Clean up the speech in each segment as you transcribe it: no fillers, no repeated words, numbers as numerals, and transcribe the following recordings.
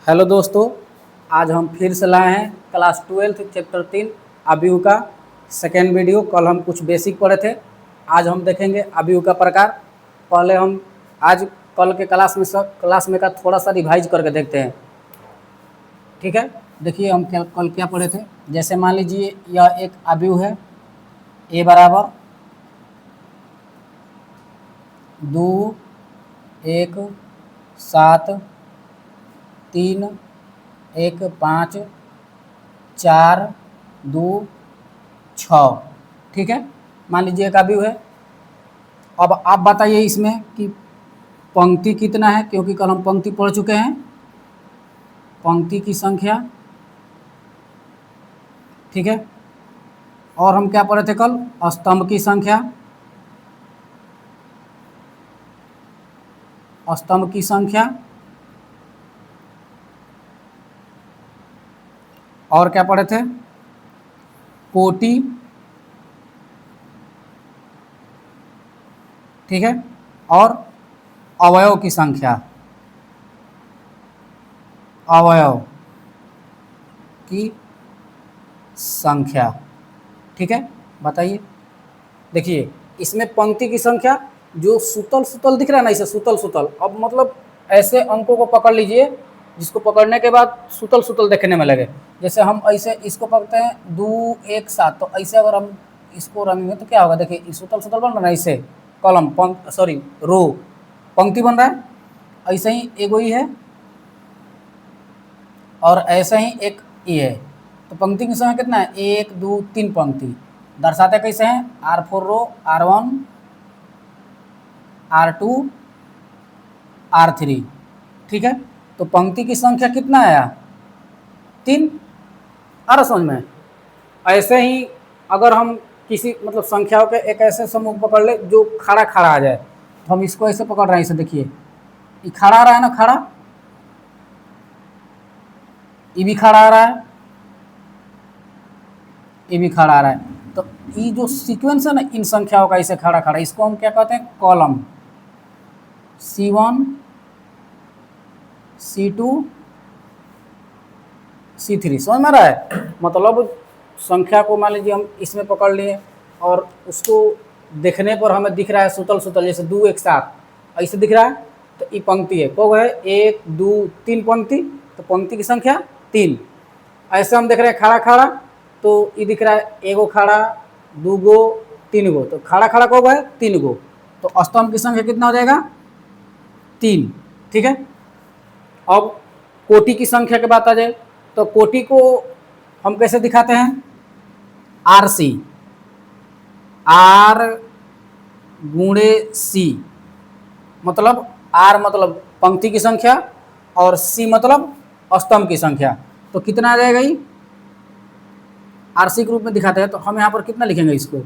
Hello दोस्तों, आज हम फिर से लाए हैं क्लास 12 चैप्टर 3 अवयव का सेकेंड वीडियो। कल हम कुछ बेसिक पढ़े थे, आज हम देखेंगे अवयव का प्रकार। पहले हम आज कल के क्लास में का थोड़ा सा रिवाइज करके देखते हैं। ठीक है, देखिए हम कल क्या पढ़े थे। जैसे मान लीजिए यह एक अवयव है, ए बराबर 2 1 7 3 1 5 4 2 6। ठीक है, मान लीजिए एक अवयव है। अब आप बताइए इसमें कि पंक्ति कितना है, क्योंकि कल हम पंक्ति पढ़ चुके हैं। पंक्ति की संख्या, ठीक है। और हम क्या पढ़े थे कल? स्तंभ की संख्या, स्तंभ की संख्या। और क्या पढ़े थे? कोटि, ठीक है। और अवयव की संख्या, अवयव की संख्या। ठीक है, बताइए। देखिए इसमें पंक्ति की संख्या जो सुतल सुतल दिख रहा है ना, इसे सुतल सुतल। अब मतलब ऐसे अंकों को पकड़ लीजिए जिसको पकड़ने के बाद सुतल सुतल देखने में लगे। जैसे हम ऐसे इसको पकड़ते हैं 2 1 7, तो ऐसे अगर हम इसको रंगेंगे तो क्या होगा? देखिए सुतल सुतल बन रहा है, इसे कॉलम रो पंक्ति बन रहा है। ऐसे ही एगो ही है और ऐसे ही एक ई है। तो पंक्ति की संख्या कितना है? 1 2 3 पंक्ति। दर्शाते कैसे हैं? R4 रो, R1 R2 R3। ठीक है, तो पंक्ति की संख्या कितना आया? 3। आ रहा समझ में? ऐसे ही अगर हम किसी मतलब संख्याओं के एक ऐसे समूह पकड़ ले जो खड़ा खड़ा आ जाए, तो हम इसको ऐसे पकड़ रहे हैं। इसे देखिए, ये खड़ा आ रहा है ना, खड़ा, ये भी खड़ा आ रहा है, ये भी खड़ा आ रहा है। तो ये जो सीक्वेंस है ना इन संख्याओं का, इसे खड़ा खड़ा, इसको हम क्या कहते हैं? कॉलम। C1 C2 C3। समझ में आ रहा है? मतलब संख्या को मान लीजिए हम इसमें पकड़ लिए और उसको देखने पर हमें दिख रहा है सुतल सुतल, जैसे 2 1 7 ऐसे दिख रहा है, तो ये पंक्ति है। कब है? 1 2 3 पंक्ति, तो पंक्ति की संख्या 3। ऐसे हम देख रहे हैं खड़ा खड़ा, तो ये दिख रहा है एगो खड़ा, 2 गो 3 गो, तो खड़ा खड़ा कब है? 3 गो। तो स्तंभ की संख्या कितना हो जाएगा? 3। ठीक है, अब कोटि की संख्या की बात आ जाए तो कोटि को हम कैसे दिखाते हैं? RC, R गुणे C। मतलब R मतलब पंक्ति की संख्या और C मतलब स्तंभ की संख्या। तो कितना आ जाएगा? ये RC के रूप में दिखाते हैं, तो हम यहाँ पर कितना लिखेंगे इसको?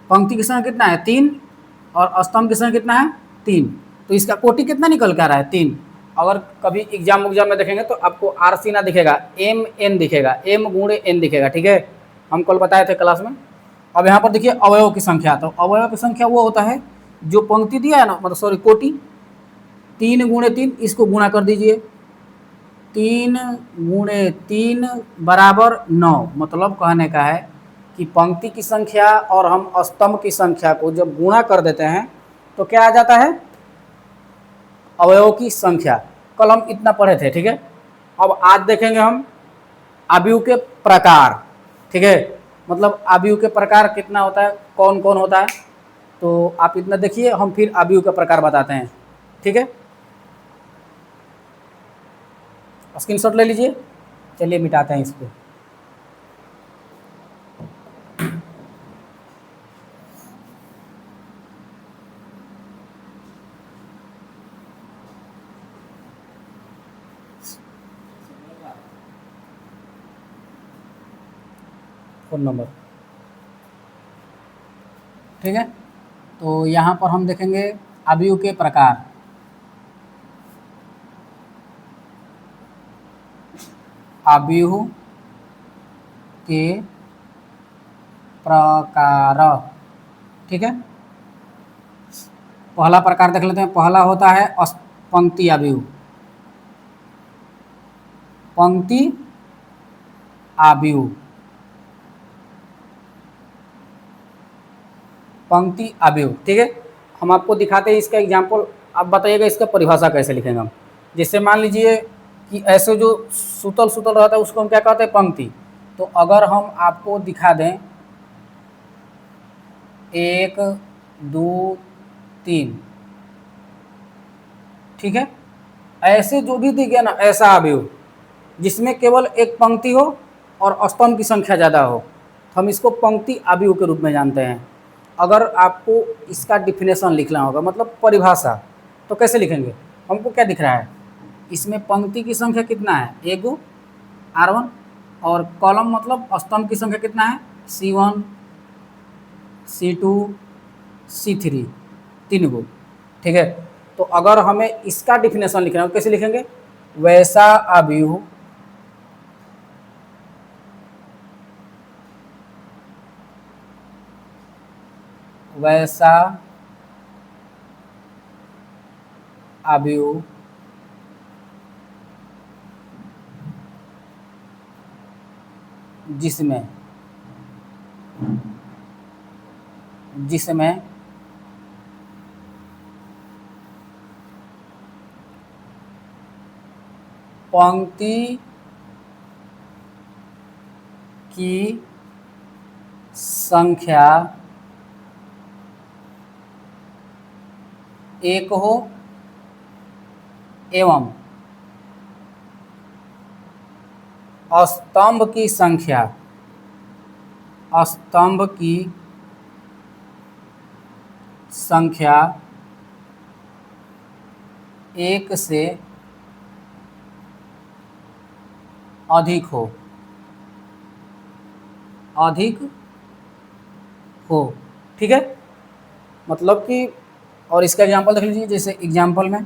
पंक्ति की संख्या कितना है? 3 और स्तंभ की संख्या कितना है? 3। तो इसका कोटि कितना निकल के आ रहा है? 3। अगर कभी एग्जाम में देखेंगे तो आपको RC ना दिखेगा, MN दिखेगा, M गुणे N दिखेगा। ठीक है, हम कल बताए थे क्लास में। अब यहाँ पर देखिए अवयव की संख्या। तो अवयव की संख्या वो होता है जो पंक्ति दिया है ना, मतलब कोटि 3 गुणे 3, इसको गुणा कर दीजिए। 3 गुणे 3 बराबर 9। मतलब कहने का है कि पंक्ति की संख्या और हम स्तंभ की संख्या को जब गुणा कर देते हैं तो क्या आ जाता है? अवयवों की संख्या। कल हम इतना पढ़े थे। ठीक है, अब आज देखेंगे हम अवयव के प्रकार। ठीक है, मतलब अवयव के प्रकार कितना होता है, कौन कौन होता है। तो आप इतना देखिए, हम फिर अवयव के प्रकार बताते हैं। ठीक है, स्क्रीनशॉट ले लीजिए। चलिए मिटाते हैं इसको। फोन नंबर, ठीक है। तो यहाँ पर हम देखेंगे अवयव के प्रकार। अवयव के प्रकार, ठीक है। पहला प्रकार देख लेते हैं। पहला होता है पंक्ति अवयव। पंक्ति आव्यूह, पंक्ति आव्यूह। ठीक है, हम आपको दिखाते हैं इसका एग्जाम्पल, आप बताइएगा इसका परिभाषा कैसे लिखेंगे हम। जैसे मान लीजिए कि ऐसे जो सुतल सुतल रहता है उसको हम क्या कहते हैं, पंक्ति। तो अगर हम आपको दिखा दें 1 2 3, ठीक है, ऐसे जो भी दिखे ना ऐसा आव्यूह जिसमें केवल एक पंक्ति हो और स्तंभ की संख्या ज़्यादा हो, हम इसको पंक्ति आव्यूह के रूप में जानते हैं। अगर आपको इसका डिफिनेशन लिखना होगा, मतलब परिभाषा, तो कैसे लिखेंगे। हमको क्या दिख रहा है, इसमें पंक्ति की संख्या कितना है, एगो R1, और कॉलम मतलब स्तंभ की संख्या कितना है, C1 C2 C3, 3 गो। ठीक है, तो अगर हमें इसका डिफिनेशन लिखना है कैसे लिखेंगे, वैसा आव्यूह वैसा आव्यूह जिसमें जिसमें पंक्ति की संख्या एक हो एवं स्तंभ की संख्या एक से अधिक हो। ठीक है, मतलब कि, और इसका एग्जांपल देख लीजिए, जैसे एग्जांपल में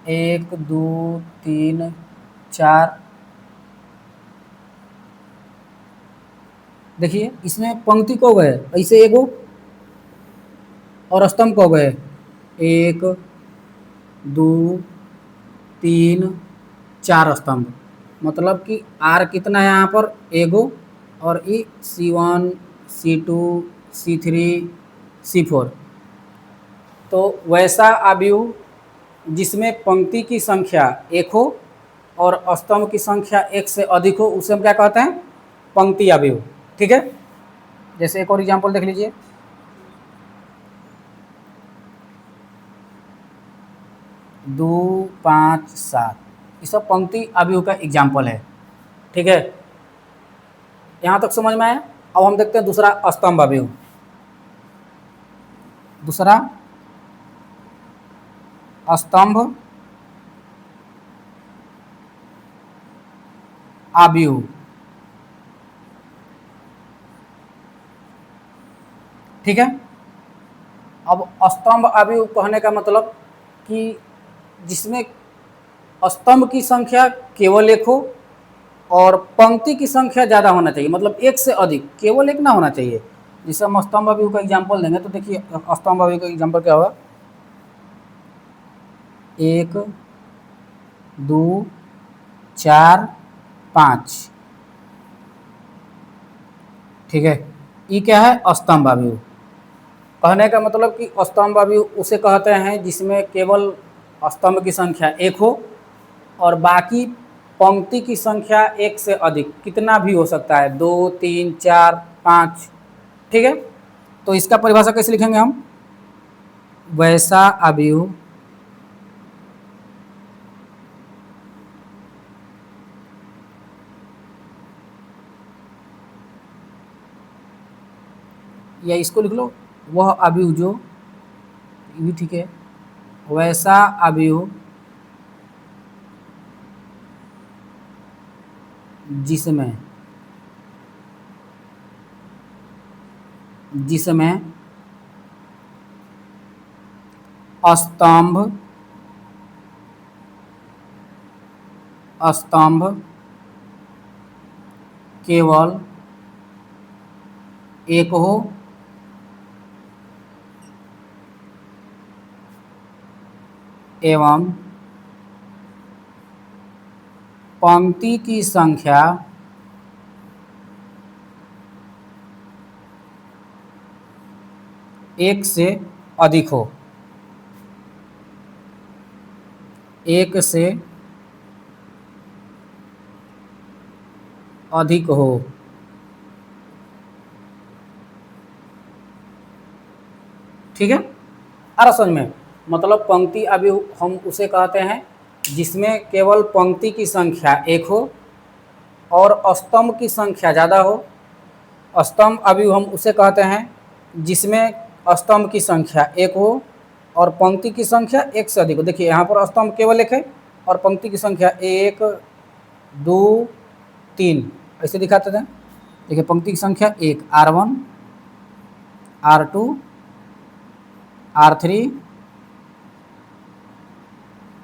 1 2 3 4, देखिए इसमें पंक्ति को गए ऐसे एगो और स्तंभ को गए 1 2 3 4 स्तंभ, मतलब कि R कितना है यहाँ पर, एगो, और ई C1 C2 C3 C4। तो वैसा आव्यूह जिसमें पंक्ति की संख्या एक हो और स्तंभ की संख्या एक से अधिक हो, उसे हम क्या कहते हैं, पंक्ति आव्यूह। ठीक है, जैसे एक और एग्जांपल देख लीजिए 2 5 7, ये सब पंक्ति आव्यूह का एग्जाम्पल है। ठीक है, यहाँ तक समझ में आया। अब हम देखते हैं दूसरा स्तंभ आव्यूह। दूसरा स्तंभ आव्यूह। ठीक है, अब स्तंभ आव्यूह कहने का मतलब कि जिसमें स्तंभ की संख्या केवल एक हो और पंक्ति की संख्या ज़्यादा होना चाहिए, मतलब एक से अधिक, केवल एक ना होना चाहिए। जैसे हम स्तंभ आव्यूह का एग्जाम्पल देंगे तो देखिए स्तंभ आव्यूह का एग्जाम्पल क्या होगा, 1 2 4 5। ठीक है, ये क्या है, स्तंभ आव्यूह। कहने का मतलब कि स्तंभ आव्यूह उसे कहते हैं जिसमें केवल स्तंभ की संख्या एक हो और बाकी पंक्ति की संख्या एक से अधिक, कितना भी हो सकता है, 2 3 4 5। ठीक है, तो इसका परिभाषा कैसे लिखेंगे हम, वैसा आव्यूह या इसको लिख लो, वह आव्यूह जो, ये भी ठीक है, वैसा आव्यूह जिसमें स्तंभ केवल एक हो एवं पंक्ति की संख्या एक से अधिक हो, एक से अधिक हो। ठीक है, आ रहा समझ में? मतलब पंक्ति अवयव हम उसे कहते हैं जिसमें केवल पंक्ति की संख्या एक हो और स्तंभ की संख्या ज़्यादा हो। स्तंभ अवयव हम उसे कहते हैं जिसमें स्तंभ की संख्या एक हो और पंक्ति की संख्या एक से अधिक हो। देखिए यहाँ पर स्तंभ केवल एक है और पंक्ति की संख्या एक, दो, तीन ऐसे दिखाते थे। देखिए पंक्ति की संख्या एक, R1, R2, R3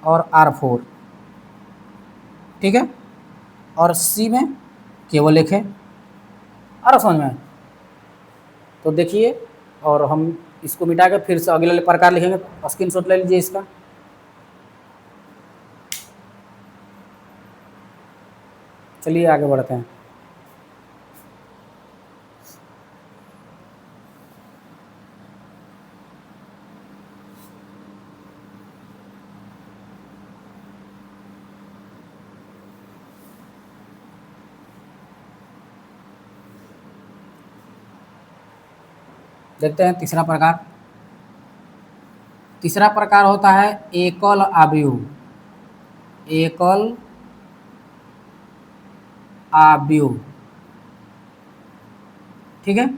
और R4। ठीक है, और सी में केवल एक है। आ रहा समझ में? तो देखिए, और हम इसको मिटा के फिर से अगले प्रकार लिखेंगे। स्क्रीनशॉट ले लीजिए इसका। चलिए आगे बढ़ते हैं। देखते हैं तीसरा प्रकार। तीसरा प्रकार होता है एकल अवयव। एकल अवयव। ठीक है,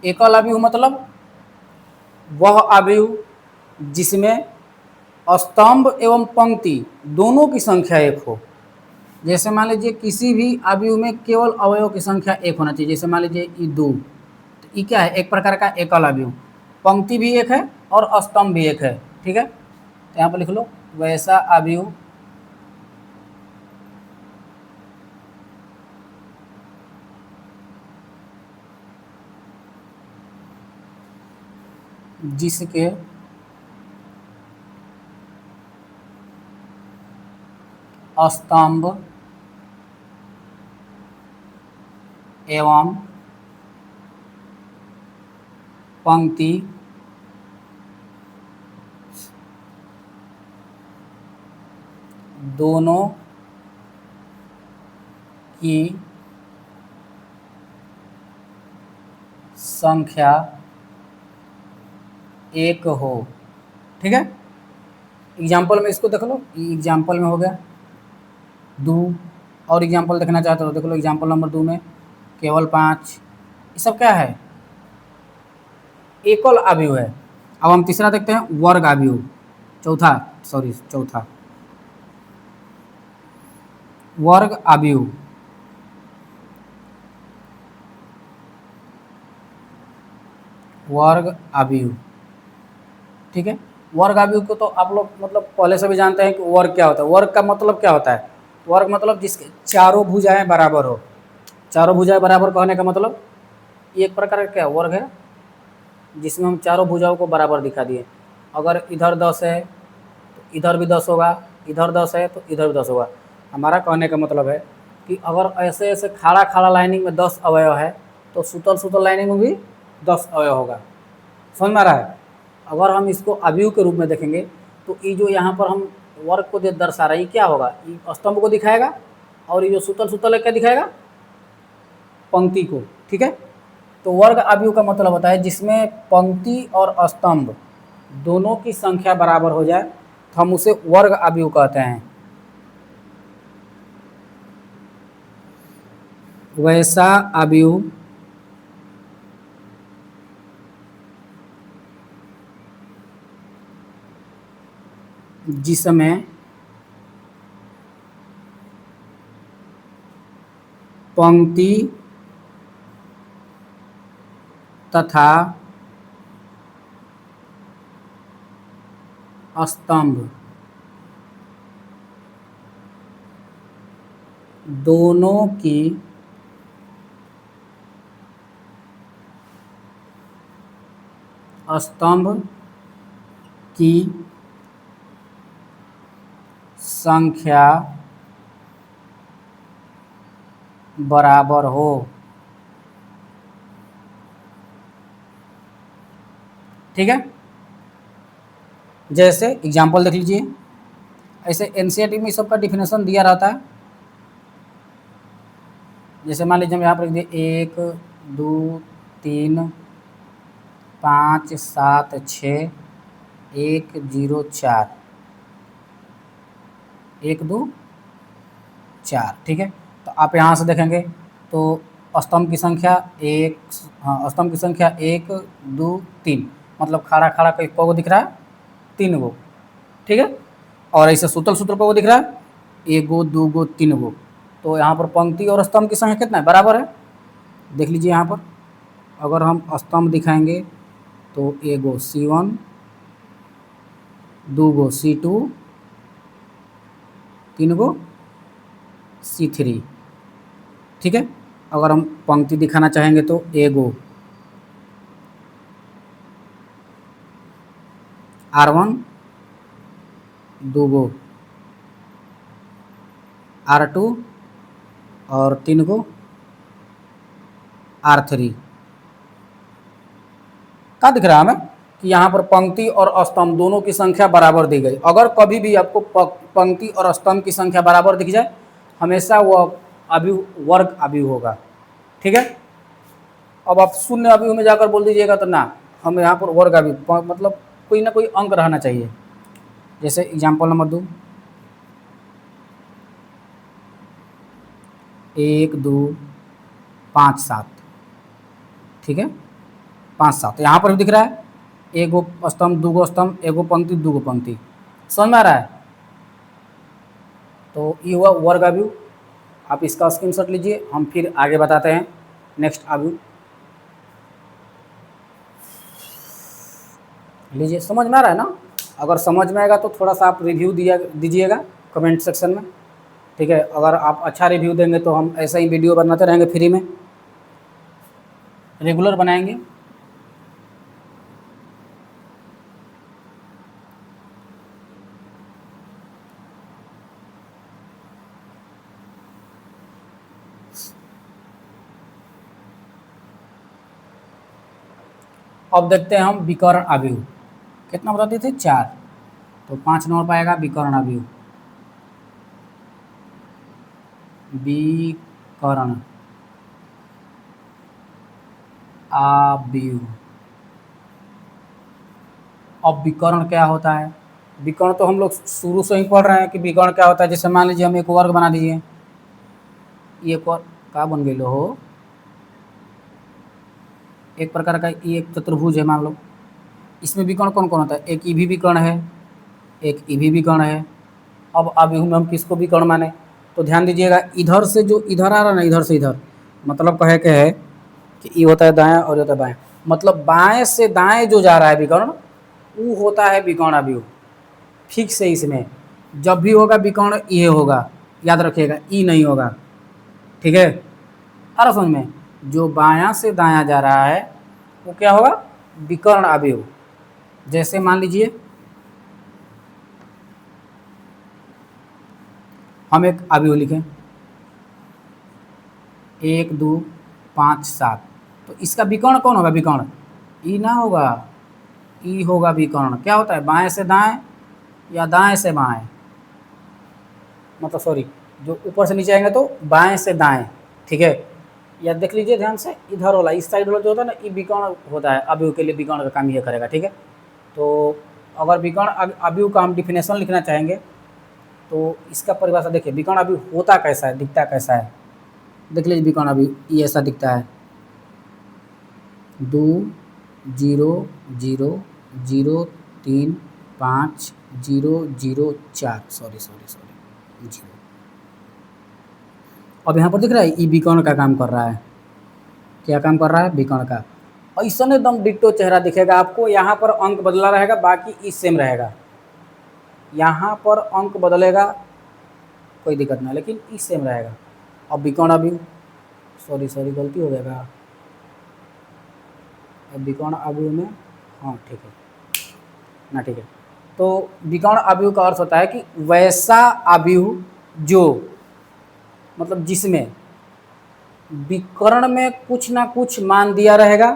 एकल अवयव मतलब वह अवयव जिसमें स्तंभ एवं पंक्ति दोनों की संख्या एक हो। जैसे मान लीजिए किसी भी अवयव में केवल अवयव की संख्या एक होना चाहिए। जैसे मान लीजिए ई दो, तो ई क्या है? एक प्रकार का एकल अवयव। पंक्ति भी एक है और स्तंभ भी एक है। ठीक है, तो यहाँ पर लिख लो वैसा अवयव जिसके स्तंभ एवं पंक्ति दोनों की संख्या एक हो। ठीक है, एग्जाम्पल में इसको देख लो। एग्जाम्पल में हो गया दो, और एग्जाम्पल देखना चाहते हो देख लो। एग्जाम्पल नंबर 2 में केवल 5। ये सब क्या है? एकल अवयव है। अब हम तीसरा देखते हैं वर्ग अवयव। चौथा वर्ग अवयव। वर्ग अवयव। ठीक है, वर्ग अवयव को तो आप लोग मतलब पहले से भी जानते हैं कि वर्ग क्या होता है। वर्ग का मतलब क्या होता है? वर्ग मतलब जिसके चारों भुजाएं बराबर हो। चारों भुजाएं बराबर कहने का मतलब ये एक प्रकार का क्या वर्ग है जिसमें हम चारों भुजाओं को बराबर दिखा दिए। अगर इधर 10 है तो इधर भी 10 होगा, इधर 10 है तो इधर भी 10 होगा। हमारा कहने का मतलब है कि अगर ऐसे ऐसे खड़ा खड़ा लाइनिंग में 10 अवयव है तो सुतल सुतल लाइनिंग में भी 10 अवयव होगा। समझ में आ रहा है? अगर हम इसको अवयव के रूप में देखेंगे तो ये जो यहाँ पर हम वर्ग को जो दर्शा रहा है ये क्या होगा? ये स्तंभ को दिखाएगा और ये जो सुतल सुतल है क्या दिखाएगा? पंक्ति को। ठीक है, तो वर्ग अवयव का मतलब होता है जिसमें पंक्ति और स्तंभ दोनों की संख्या बराबर हो जाए तो हम उसे वर्ग अवयव कहते हैं। वैसा अवयव जिसमें पंक्ति तथा स्तंभ दोनों की स्तंभ की संख्या बराबर हो। ठीक है, जैसे एग्जाम्पल देख लीजिए, ऐसे एनसीईआरटी में सबका डिफिनेशन दिया रहता है। जैसे मान लीजिए हम यहाँ पर लिख दिए 1 2 3 5 7 6 1 0 4 1 2 4। ठीक है, तो आप यहाँ से देखेंगे तो स्तंभ की संख्या एक, हाँ स्तंभ की संख्या 1 2 3, मतलब खड़ा खड़ा कई को दिख रहा है, 3 गो। ठीक है, और ऐसे सूतल सूतल को दिख रहा है 1 गो 2 गो 3 गो। तो यहाँ पर पंक्ति और स्तंभ की संख्या कितना है, बराबर है। देख लीजिए यहाँ पर अगर हम स्तंभ दिखाएंगे तो 1 गो C1 2 गो C2 3 गो C3। ठीक है, अगर हम पंक्ति दिखाना चाहेंगे तो 1 गो R1 2 गो R2 और 3 गो R3। क्या दिख रहा है हमें कि यहाँ पर पंक्ति और स्तंभ दोनों की संख्या बराबर दी गई। अगर कभी भी आपको पंक्ति और स्तंभ की संख्या बराबर दिख जाए, हमेशा वह अभिव वर्ग अभिव होगा। ठीक है, अब आप शून्य अभिव में जाकर बोल दीजिएगा तो ना, हम यहाँ पर वर्ग अभिव मतलब कोई ना कोई अंक रहना चाहिए। जैसे एग्जाम्पल नंबर 2 1 2 5 7। ठीक है, 5 7 यहाँ पर भी दिख रहा है, 1 गो स्तंभ 2 गो स्तंभ 1 गो पंक्ति 2 गो पंक्ति। समझ में आ रहा है, तो ये हुआ वर्ग अभिव। आप इसका स्क्रीनशॉट लीजिए, हम फिर आगे बताते हैं नेक्स्ट अभिव। लीजिए, समझ में आ रहा है ना। अगर समझ में आएगा तो थोड़ा सा आप रिव्यू दीजिएगा कमेंट सेक्शन में। ठीक है, अगर आप अच्छा रिव्यू देंगे तो हम ऐसा ही वीडियो बनाते रहेंगे, फ्री में रेगुलर बनाएंगे। अब देखते हैं हम विकर्ण अभिव। कितना बता दिए थे, 4, तो 5 नंबर पाएगा विकर्ण अभिव। विकर्ण अभिव। अब विकर्ण क्या होता है, विकर्ण तो हम लोग शुरू से ही पढ़ रहे हैं कि विकर्ण क्या होता है। जैसे मान लीजिए हम एक वर्ग बना दीजिए, ये वर्ग का बन गई हो, एक प्रकार का ये एक चतुर्भुज है मान लो। इसमें विकर्ण कौन कौन होता है, एक ईभी विकर्ण है, एक ईभी विकर्ण है। अब अभिव में हम किसको विकर्ण माने, तो ध्यान दीजिएगा, इधर से जो इधर आ रहा है ना, इधर से इधर, मतलब कहे के है कि ये होता है दायां और ये होता है बाएं, मतलब बाएं से दाएं जो जा रहा है विकर्ण, वो होता है विकर्ण अभिव। फिक्स है, इसमें जब भी होगा विकर्ण ये होगा, याद रखिएगा, ई नहीं होगा। ठीक है, और समझ में, जो बायां से दायां जा रहा है वो क्या होगा, विकर्ण अभिव। जैसे मान लीजिए हम एक अभिव लिखें 1 2 5 7, तो इसका विकर्ण कौन होगा, विकर्ण ई ना होगा, ई होगा विकर्ण। क्या होता है, बाएं से दाएं या दाएं से बाएं, मतलब सॉरी, जो ऊपर से नीचे आएंगे तो बाएं से दाएं। ठीक है, या देख लीजिए ध्यान से, इधर वाला इस साइड वाला जो होता है ना, ये विकर्ण होता है। अभिव के लिए विकर्ण का काम ये करेगा। ठीक है, तो अगर विकर्ण अभिव का हम डिफिनेशन लिखना चाहेंगे तो इसका परिभाषा देखिए, विकर्ण अभिव होता कैसा है, दिखता कैसा है। देख लीजिए विकर्ण अभिव ये ऐसा दिखता है, 2 0 0 0 3 5 0 0 4, सॉरी 0। अब यहाँ पर दिख रहा है ई विकर्ण का काम कर रहा है। क्या काम कर रहा है, विकर्ण का। ऐसा एकदम डिट्टो चेहरा दिखेगा आपको, यहाँ पर अंक बदला रहेगा, बाकी ई सेम रहेगा। यहाँ पर अंक बदलेगा कोई दिक्कत नहीं, लेकिन ई सेम रहेगा। अब विकर्ण अभिव, सॉरी गलती हो जाएगा, अब विकर्ण अभिव में, हाँ ठीक है ना, ठीक है। तो विकर्ण अभिव का अर्थ होता है कि वैसा अभिव जो, मतलब जिसमें विकर्ण में कुछ ना कुछ मान दिया रहेगा,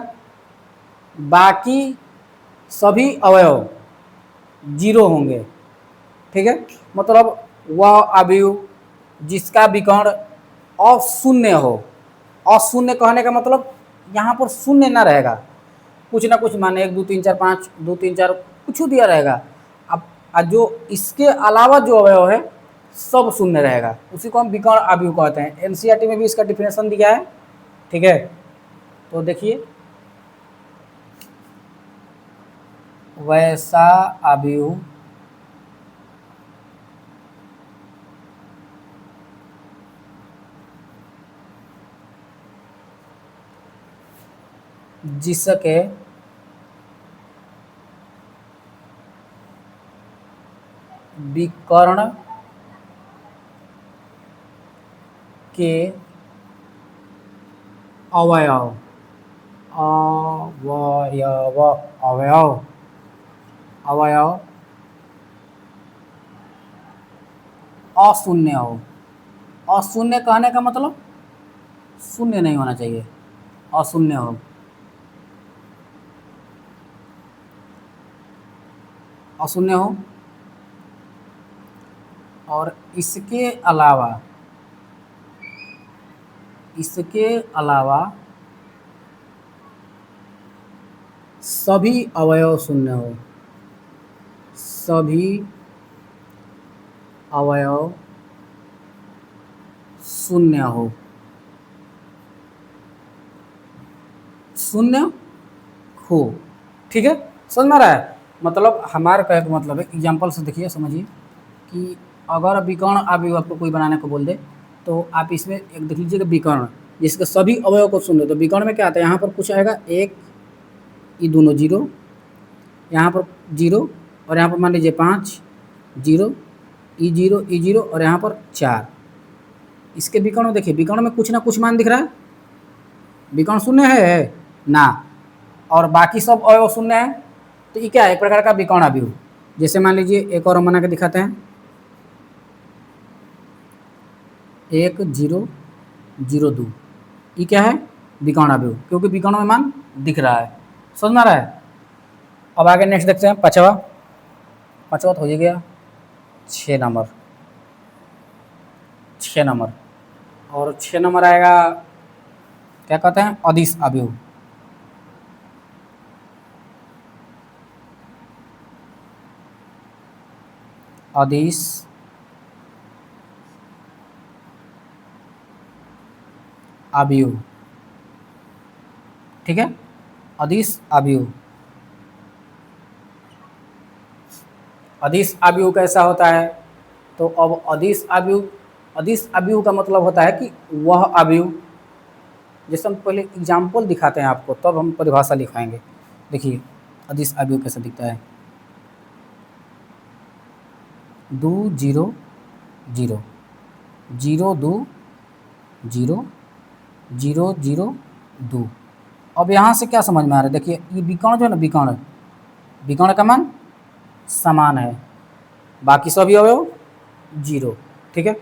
बाकी सभी अवयव जीरो होंगे। ठीक है, मतलब वह अवयव जिसका विकर्ण अशून्य हो। अशून्य कहने का मतलब यहाँ पर शून्य ना रहेगा, कुछ ना कुछ मान 1 2 3 4 5 2 3 4 कुछ दिया रहेगा। अब जो इसके अलावा जो अवयव है सब शून्य रहेगा, उसी को हम विकर्ण अवयव कहते हैं। एनसीईआरटी में भी इसका डिफिनेशन दिया है। ठीक है, तो देखिए, वैसा अवयव जिसके विकर्ण के अवयव अवयव अवयव अवयव अशून्य हो। अशून्य कहने का मतलब शून्य नहीं होना चाहिए, अशून्य हो। अशून्य हो और इसके अलावा सभी अवयव शून्य हो। सभी अवयव शून्य हो। शून्य हो। ठीक है, समझ में आ रहा है? मतलब हमारे कहने का मतलब है, एग्जाम्पल से देखिए, समझिए कि अगर विकर्ण अवयव आपको कोई बनाने को बोल दे, तो आप इसमें एक देख लीजिएगा विकर्ण जिसके सभी अवयव को शून्य। तो विकर्ण में क्या आता है, यहाँ पर कुछ आएगा 1, ये दोनों जीरो, यहाँ पर जीरो, और यहाँ पर मान लीजिए 5 जीरो, ई जीरो और यहाँ पर 4। इसके विकर्ण देखिए, विकर्ण में कुछ ना कुछ मान दिख रहा है, विकर्ण शून्य है ना, और बाकी सब अवयव शून्य है। तो ये क्या है, एक प्रकार का विकर्ण अवयव। जैसे मान लीजिए एक और हम बना के दिखाते हैं, 1 0 0 2, ये क्या है, विकर्ण अवयव, क्योंकि विकर्ण में मान दिख रहा है। समझ में आ रहा है? अब आगे नेक्स्ट देखते हैं, पांचवा तो हो ही गया। 6 नंबर, 6 नंबर, और 6 नंबर आएगा, क्या कहते हैं, अदिश अवयव। अदिश अवयव। ठीक है, अदिश अवयव। अदिश अवयव कैसा होता है, तो अब अदिश अवयव का मतलब होता है कि वह अवयव, जैसे हम पहले एग्जाम्पल दिखाते हैं आपको, तब हम परिभाषा लिखाएंगे। देखिए अदिश अवयव कैसा दिखता है, 2 0 0 0 2 0 0 0 2। अब यहाँ से क्या समझ में आ रहा है, देखिए ये विकर्ण जो है ना, विकर्ण का मान समान है, बाकी सभी अवयव जीरो। ठीक है,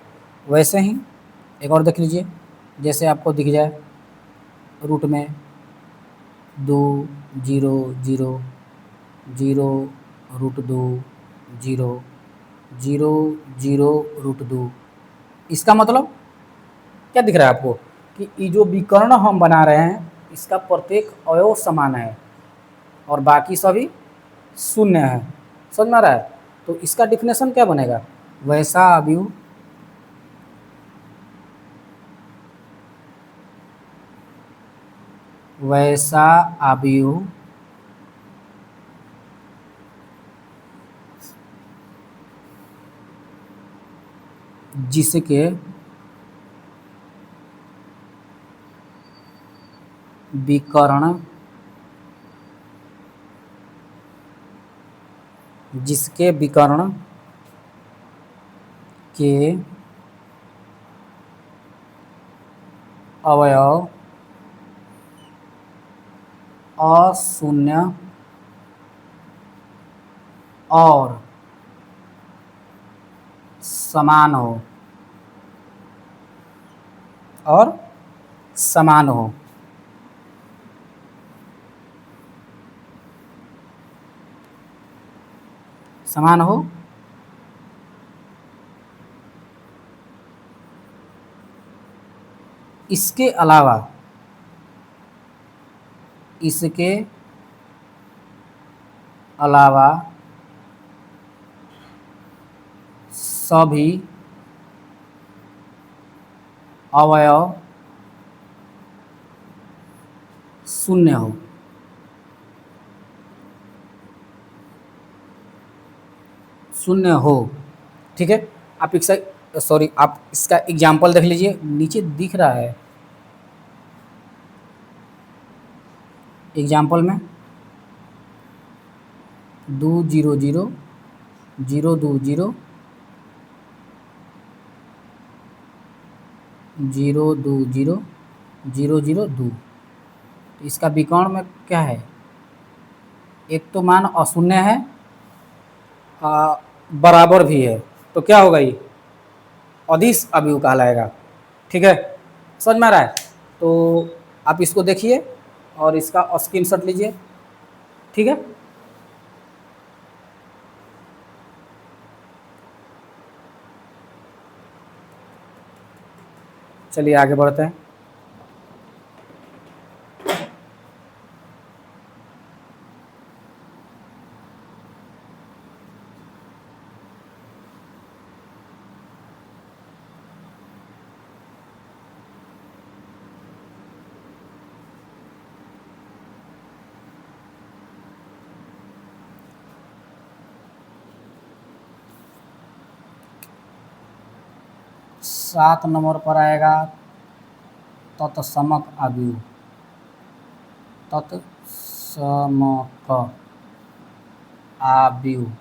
वैसे ही एक और देख लीजिए, जैसे आपको दिख जाए रूट में 2 0 0 0 रूट 2 0 0 0 रूट 2। इसका मतलब क्या दिख रहा है आपको कि ये जो विकर्ण हम बना रहे हैं, इसका प्रत्येक अवयव समान है और बाकी सभी शून्य है। समझ में आ रहा है? तो इसका डिफिनेशन क्या बनेगा, वैसा अवयव जिसके विकर्ण के अवयव अशून्य और समान हो, और समान हो। समान हो, इसके अलावा, इसके अलावा सभी अवयव शून्य हो। शून्य हो, ठीक है। आप इसका, सॉरी, आप इसका एग्जाम्पल देख लीजिए, नीचे दिख रहा है एग्जाम्पल में 2 0 0 0 2 0 0 2 0 0 0 2। इसका विकर्ण में क्या है, एक तो मान अशून्य है, बराबर भी है, तो क्या होगा, ये अदिश अवयव कहलाएगा। ठीक है, समझ में आ रहा है? तो आप इसको देखिए और इसका स्क्रीनशॉट लीजिए। ठीक है, चलिए आगे बढ़ते हैं। सात नंबर पर आएगा तत्समक अवयव। तत्समक अवयव,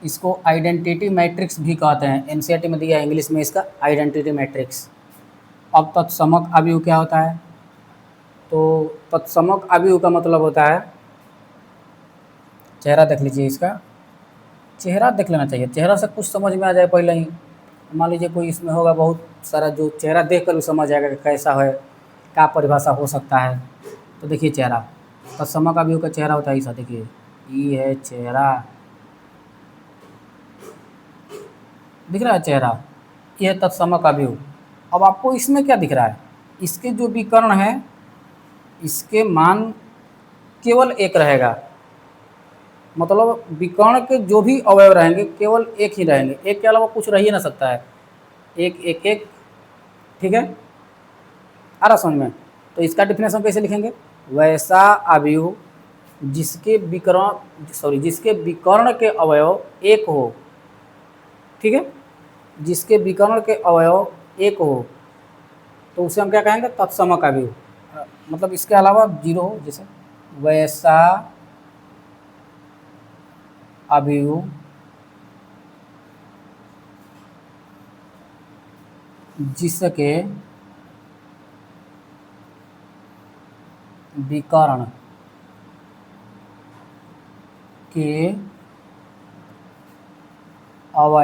इसको आइडेंटिटी मैट्रिक्स भी कहते हैं, एनसीईआरटी में दिया है इंग्लिश में इसका आइडेंटिटी मैट्रिक्स। अब तत्समक अवयव क्या होता है? तो तत्समक अवयव का मतलब होता है, चेहरा देख लीजिए इसका, चेहरा देख लेना चाहिए, चेहरा से कुछ समझ में आ जाए पहले ही। मान लीजिए कोई इसमें होगा बहुत सारा, जो चेहरा देख कर समझ आएगा कि कैसा है, क्या परिभाषा हो सकता है। तो देखिए चेहरा, तत्समक अवयव का चेहरा होता है ऐसा, देखिए ये है चेहरा, दिख रहा है चेहरा, ये है तत्समक अवयव। अब आपको इसमें क्या दिख रहा है, इसके जो विकर्ण है, इसके मान केवल एक रहेगा, मतलब विकर्ण के जो भी अवयव रहेंगे केवल एक ही रहेंगे, एक के अलावा कुछ रह ही ना सकता है, एक एक एक। ठीक है, आ रहा समझ में? तो इसका डिफिनेशन कैसे लिखेंगे, वैसा अवयव जिसके विकर्ण, सॉरी, जिसके विकर्ण के अवयव एक हो। ठीक है, जिसके विकर्ण के अवयव एक हो तो उसे हम क्या कहेंगे, तत्समक अवयव। मतलब इसके अलावा जीरो हो, जैसे वैसा अवयव जिसके विकर्ण के अवयव केवल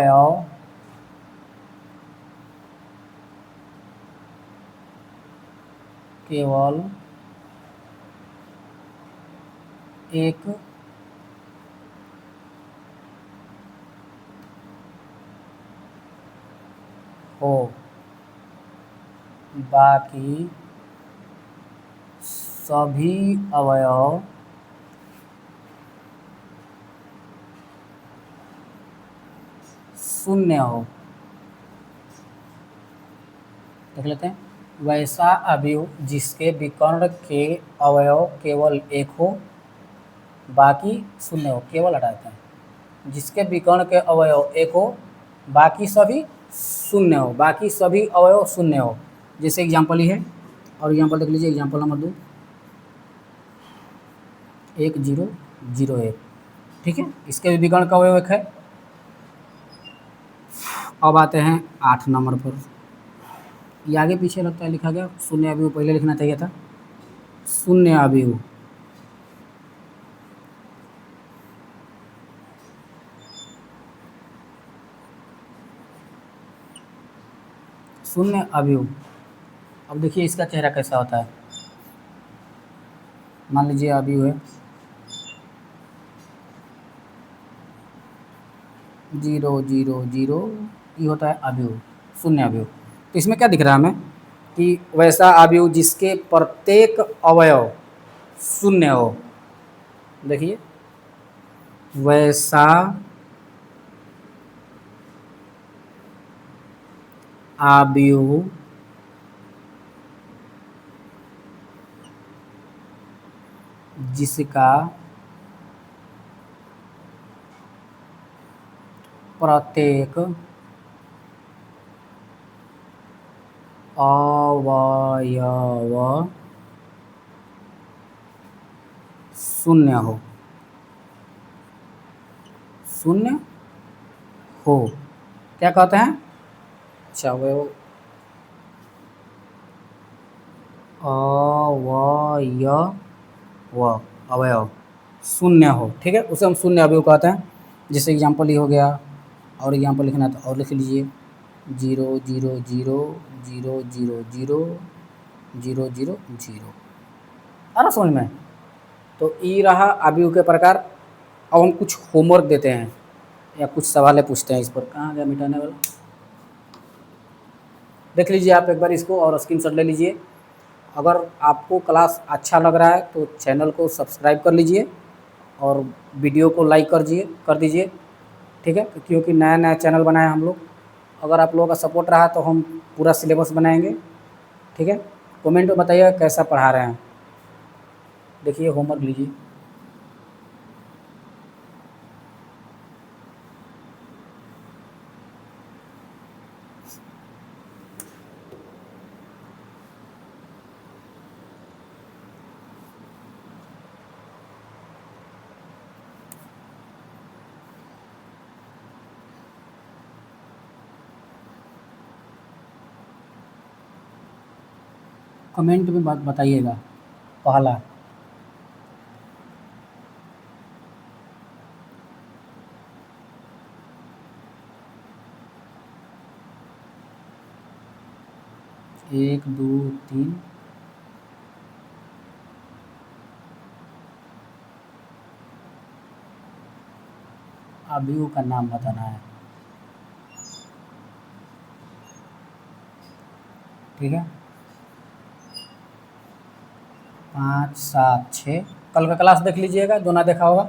एक हो, बाकी सभी अवयव शून्य हो। देख लेते हैं, वैसा अवयव जिसके विकर्ण के अवयव केवल एक हो, बाकी शून्य हो, केवल हटा देते हैं, जिसके विकर्ण के अवयव एक हो, बाकी सभी शून्य हो, बाकी सभी अवयव शून्य हो। जैसे एग्जाम्पल ही है, और एग्जाम्पल देख लीजिए, एग्जाम्पल नंबर 2, 1 0 0 1। ठीक है, इसके भी विकर्ण का अवयव एक है। अब आते हैं 8 नंबर पर, ये आगे पीछे लगता है लिखा गया, शून्य अवयव पहले लिखना चाहिए था। शून्य अवयव, शून्य अवयव अब देखिए इसका चेहरा कैसा होता है। मान लीजिए अवयव है 0 0 0, ये होता है अवयव, शून्य अवयव। तो इसमें क्या दिख रहा है हमें कि वैसा अवयव जिसके प्रत्येक अवयव शून्य हो। देखिए वैसा अवयव जिसका प्रत्येक अवयव शून्य हो, शून्य हो, क्या कहते हैं? अच्छा, अवयव अवयव शून्य हो, ठीक है, उसे हम शून्य अवयव कहते हैं। जैसे एग्जाम्पल ये हो गया, और एग्जाम्पल लिखना है तो और लिख लीजिए 0 0 0 0 0 0 0 0 0। आ रहा समझ में? तो ये रहा अवयव के प्रकार। अब हम कुछ होमवर्क देते हैं या कुछ सवाल पूछते हैं इस पर। कहाँ गया मिटाने वाला? देख लीजिए आप एक बार इसको और स्क्रीनशॉट ले लीजिए। अगर आपको क्लास अच्छा लग रहा है तो चैनल को सब्सक्राइब कर लीजिए और वीडियो को लाइक कर दीजिए, ठीक है, क्योंकि नया नया चैनल बनाए हम लोग। अगर आप लोगों का सपोर्ट रहा तो हम पूरा सिलेबस बनाएंगे, ठीक है। कमेंट में बताइएगा कैसा पढ़ा रहे हैं। देखिए होमवर्क लीजिए। कमेंट में बात बताइएगा। पहला एक दो तीन, अवयव का नाम बताना है, ठीक है। 5 7 6 कल का क्लास देख लीजिएगा जो ना देखा होगा।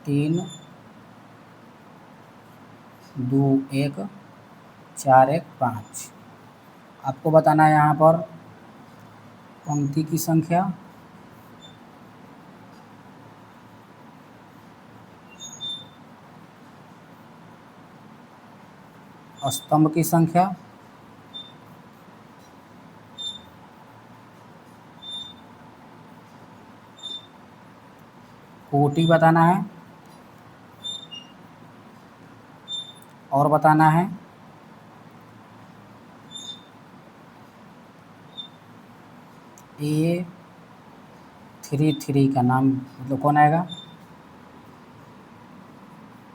3 2 1 4 1 5। आपको बताना है यहाँ पर पंक्ति की संख्या, स्तंभ की संख्या, कोटि बताना है, और बताना है A33 का नाम, मतलब कौन आएगा?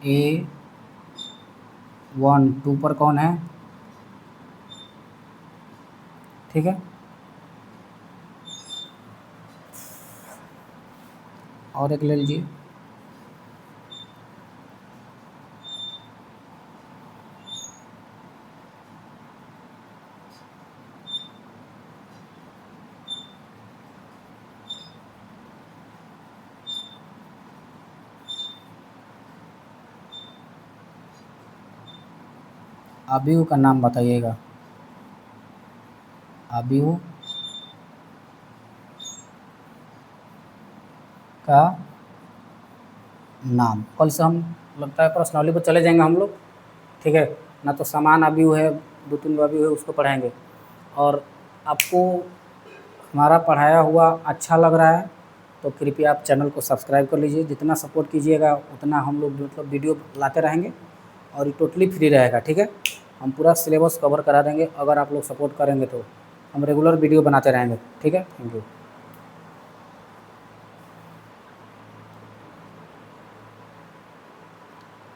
A12 पर कौन है, ठीक है। और एक ले लीजिए, अवयव का नाम बताइएगा। अवयव का नाम। कल से हम लगता है पर्सनली पर चले जाएंगे हम लोग, ठीक है ना। तो समान अवयव है, 2 3 अवयव है, उसको पढ़ाएंगे। और आपको हमारा पढ़ाया हुआ अच्छा लग रहा है तो कृपया आप चैनल को सब्सक्राइब कर लीजिए। जितना सपोर्ट कीजिएगा उतना हम लोग मतलब वीडियो लाते रहेंगे, और ये टोटली फ्री रहेगा, ठीक है। हम पूरा सिलेबस कवर करा देंगे अगर आप लोग सपोर्ट करेंगे तो हम रेगुलर वीडियो बनाते रहेंगे, ठीक है। Thank you.